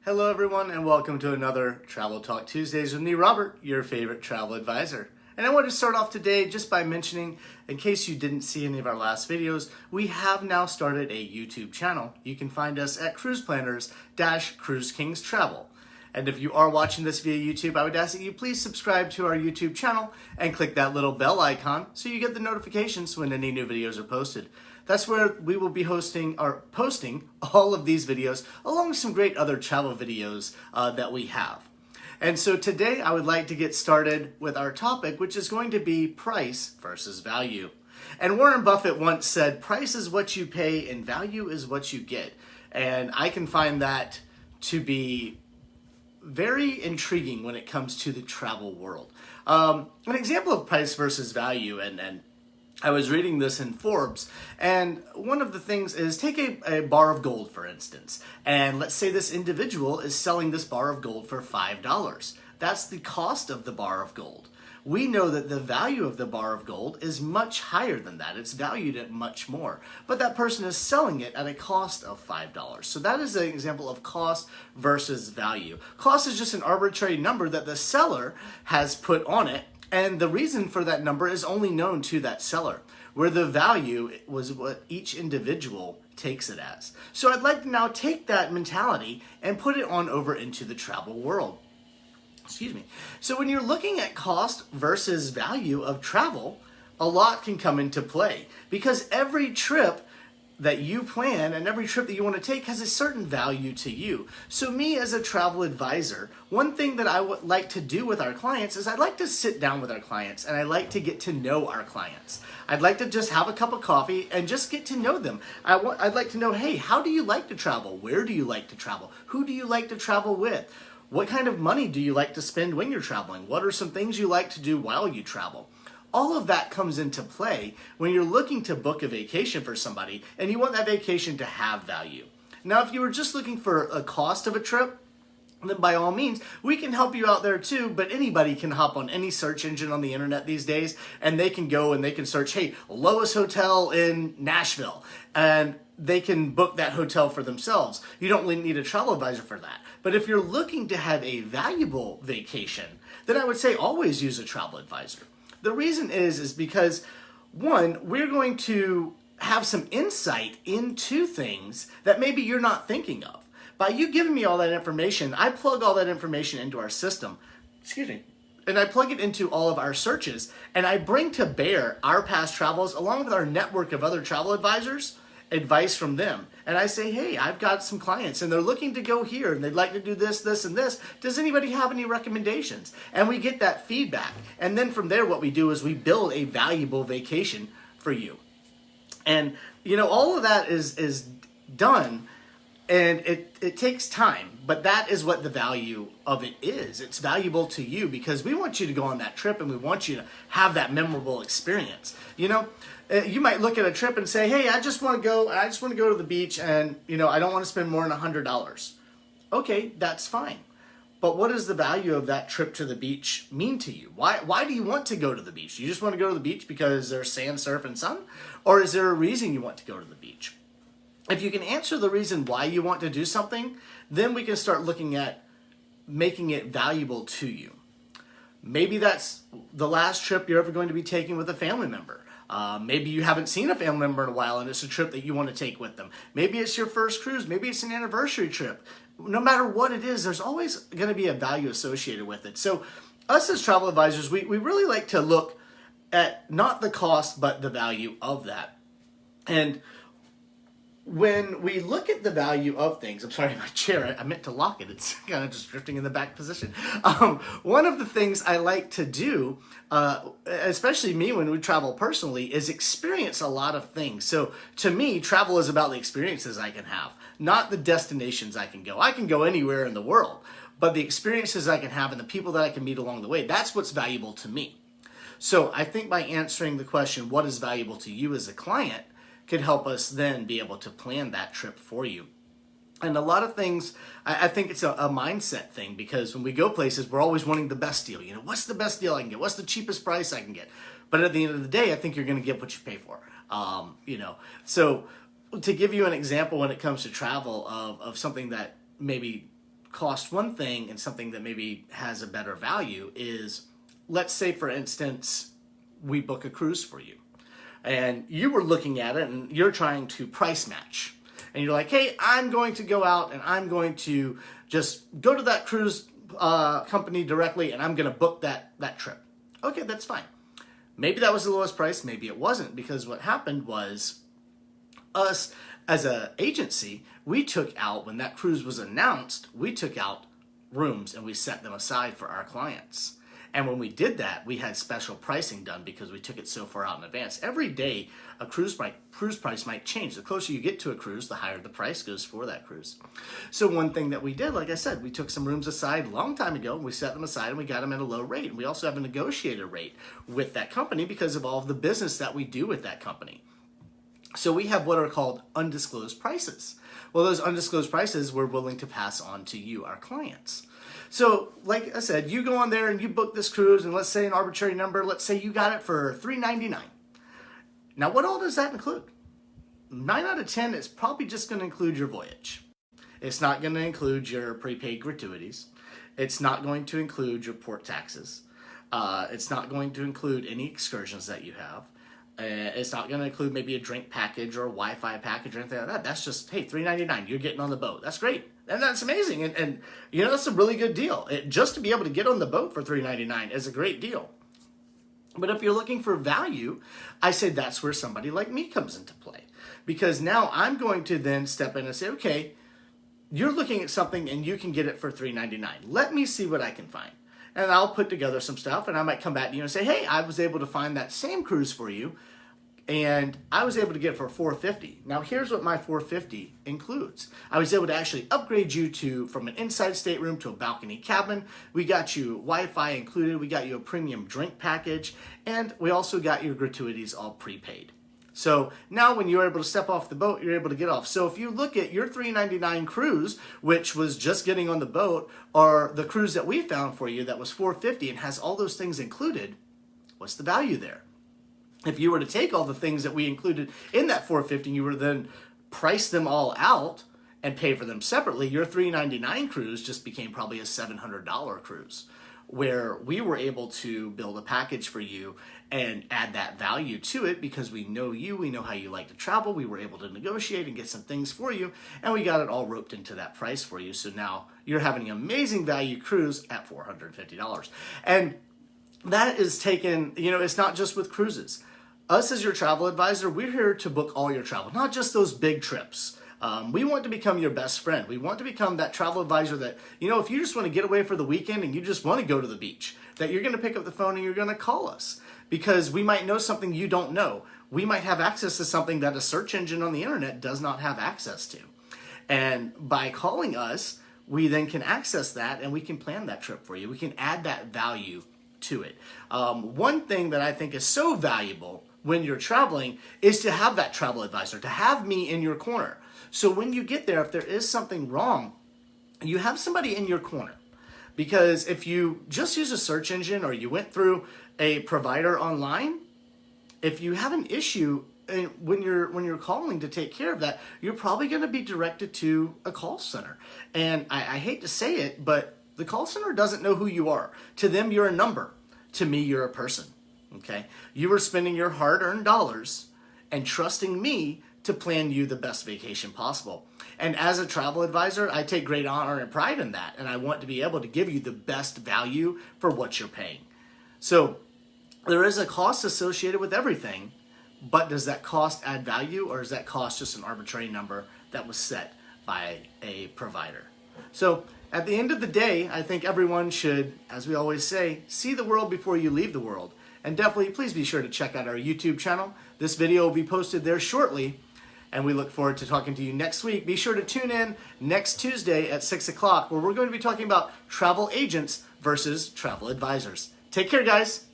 Hello everyone and welcome to another Travel Talk Tuesdays with me, Robert, your favorite travel advisor. And I want to start off today just by mentioning, in case you didn't see any of our last videos, we have now started a YouTube channel. You can find us at Cruise Planners-Cruise Kings Travel. And if you are watching this via YouTube, I would ask that you please subscribe to our YouTube channel and click that little bell icon so you get the notifications when any new videos are posted. That's where we will be posting all of these videos along with some great other travel videos that we have. And so today I would like to get started with our topic, which is going to be price versus value. And Warren Buffett once said, price is what you pay and value is what you get. And I can find that to be very intriguing when it comes to the travel world. An example of price versus value, and I was reading this in Forbes, and one of the things is take a bar of gold, for instance, and let's say this individual is selling this bar of gold for $5. That's the cost of the bar of gold. We know that the value of the bar of gold is much higher than that. It's valued at much more, but that person is selling it at a cost of $5. So that is an example of cost versus value. Cost is just an arbitrary number that the seller has put on it, and the reason for that number is only known to that seller, where the value was what each individual takes it as. So I'd like to now take that mentality and put it on over into the travel world. Excuse me. So when you're looking at cost versus value of travel, a lot can come into play because every trip that you plan and every trip that you want to take has a certain value to you. So me as a travel advisor, one thing that I would like to do with our clients is I'd like to sit down with our clients and I like to get to know our clients. I'd like to just have a cup of coffee and just get to know them. I'd like to know, hey, how do you like to travel? Where do you like to travel? Who do you like to travel with? What kind of money do you like to spend when you're traveling? What are some things you like to do while you travel? All of that comes into play when you're looking to book a vacation for somebody and you want that vacation to have value. Now, if you were just looking for a cost of a trip, then by all means, we can help you out there too, but anybody can hop on any search engine on the internet these days and they can go and they can search, hey, lowest hotel in Nashville, and they can book that hotel for themselves. You don't really need a travel advisor for that. But if you're looking to have a valuable vacation, then I would say always use a travel advisor. The reason is because, one, we're going to have some insight into things that maybe you're not thinking of. By you giving me all that information, I plug all that information into our system, and I plug it into all of our searches, and I bring to bear our past travels along with our network of other travel advisors, advice from them. And I say, hey, I've got some clients and they're looking to go here and they'd like to do this, this, and this. Does anybody have any recommendations? And we get that feedback. And then from there, what we do is we build a valuable vacation for you. And, you know, all of that is done, and it takes time, but that is what the value of it is. It's valuable to you because we want you to go on that trip and we want you to have that memorable experience. You know, you might look at a trip and say, hey, I just want to go to the beach and, you know, I don't want to spend more than $100. Okay, that's fine. But what does the value of that trip to the beach mean to you? Why do you want to go to the beach? Do you just want to go to the beach because there's sand, surf, and sun? Or is there a reason you want to go to the beach? If you can answer the reason why you want to do something, then we can start looking at making it valuable to you. Maybe that's the last trip you're ever going to be taking with a family member. Maybe you haven't seen a family member in a while and it's a trip that you want to take with them. Maybe it's your first cruise. Maybe it's an anniversary trip. No matter what it is, there's always going to be a value associated with it. So us as travel advisors, we really like to look at not the cost, but the value of that. And when we look at the value of things, I'm sorry, my chair, I meant to lock it. It's kind of just drifting in the back position. One of the things I like to do, especially me when we travel personally, is experience a lot of things. So to me, travel is about the experiences I can have, not the destinations I can go. I can go anywhere in the world, but the experiences I can have and the people that I can meet along the way, that's what's valuable to me. So I think by answering the question, what is valuable to you as a client, could help us then be able to plan that trip for you. And a lot of things, I think it's a mindset thing, because when we go places, we're always wanting the best deal. You know, what's the best deal I can get? What's the cheapest price I can get? But at the end of the day, I think you're going to get what you pay for. You know, so to give you an example when it comes to travel of something that maybe cost one thing and something that maybe has a better value is, let's say for instance, we book a cruise for you and you were looking at it and you're trying to price match. And you're like, hey, I'm going to go out and I'm going to just go to that cruise company directly and I'm going to book that trip. Okay, that's fine. Maybe that was the lowest price, maybe it wasn't, because what happened was us as an agency, we took out, when that cruise was announced, we took out rooms and we set them aside for our clients. And when we did that, we had special pricing done because we took it so far out in advance. Every day, a cruise price might change. The closer you get to a cruise, the higher the price goes for that cruise. So one thing that we did, like I said, we took some rooms aside a long time ago, and we set them aside and we got them at a low rate. And we also have a negotiated rate with that company because of all of the business that we do with that company. So we have what are called undisclosed prices. Well, those undisclosed prices we're willing to pass on to you, our clients. So, like I said, you go on there and you book this cruise, and let's say an arbitrary number, let's say you got it for $399. Now, what all does that include? 9 out of 10, it's probably just going to include your voyage. It's not going to include your prepaid gratuities. It's not going to include your port taxes. It's not going to include any excursions that you have. It's not going to include maybe a drink package or a Wi-Fi package or anything like that. That's just, hey, $399, you're getting on the boat. That's great. And that's amazing. And you know, that's a really good deal. Just to be able to get on the boat for $399 is a great deal. But if you're looking for value, I say that's where somebody like me comes into play. Because now I'm going to then step in and say, okay, you're looking at something and you can get it for $399. Let me see what I can find. And I'll put together some stuff, and I might come back to you and say, hey, I was able to find that same cruise for you, and I was able to get it for $450. Now, here's what my $450 includes. I was able to actually upgrade you from an inside stateroom to a balcony cabin. We got you Wi-Fi included. We got you a premium drink package, and we also got your gratuities all prepaid. So now when you're able to step off the boat, you're able to get off. So if you look at your $399 cruise, which was just getting on the boat, or the cruise that we found for you that was $450 and has all those things included, what's the value there? If you were to take all the things that we included in that $450, you were to then price them all out and pay for them separately, your $399 cruise just became probably a $700 cruise, where we were able to build a package for you and add that value to it because we know you, we know how you like to travel, we were able to negotiate and get some things for you, and we got it all roped into that price for you. So now you're having an amazing value cruise at $450. And that is taken, you know, it's not just with cruises. Us as your travel advisor, we're here to book all your travel, not just those big trips. We want to become your best friend. We want to become that travel advisor that, you know, if you just want to get away for the weekend and you just want to go to the beach, that you're going to pick up the phone and you're going to call us because we might know something you don't know. We might have access to something that a search engine on the internet does not have access to. And by calling us, we then can access that and we can plan that trip for you. We can add that value to it. One thing that I think is so valuable when you're traveling is to have that travel advisor, to have me in your corner. So when you get there, if there is something wrong, you have somebody in your corner. Because if you just use a search engine or you went through a provider online, if you have an issue when you're calling to take care of that, you're probably going to be directed to a call center. And I hate to say it, but the call center doesn't know who you are. To them, you're a number. To me, you're a person. Okay? You are spending your hard-earned dollars and trusting me to plan you the best vacation possible. And as a travel advisor, I take great honor and pride in that. And I want to be able to give you the best value for what you're paying. So there is a cost associated with everything, but does that cost add value, or is that cost just an arbitrary number that was set by a provider? So at the end of the day, I think everyone should, as we always say, see the world before you leave the world. And definitely, please be sure to check out our YouTube channel. This video will be posted there shortly, and we look forward to talking to you next week. Be sure to tune in next Tuesday at 6 o'clock, where we're going to be talking about travel agents versus travel advisors. Take care, guys.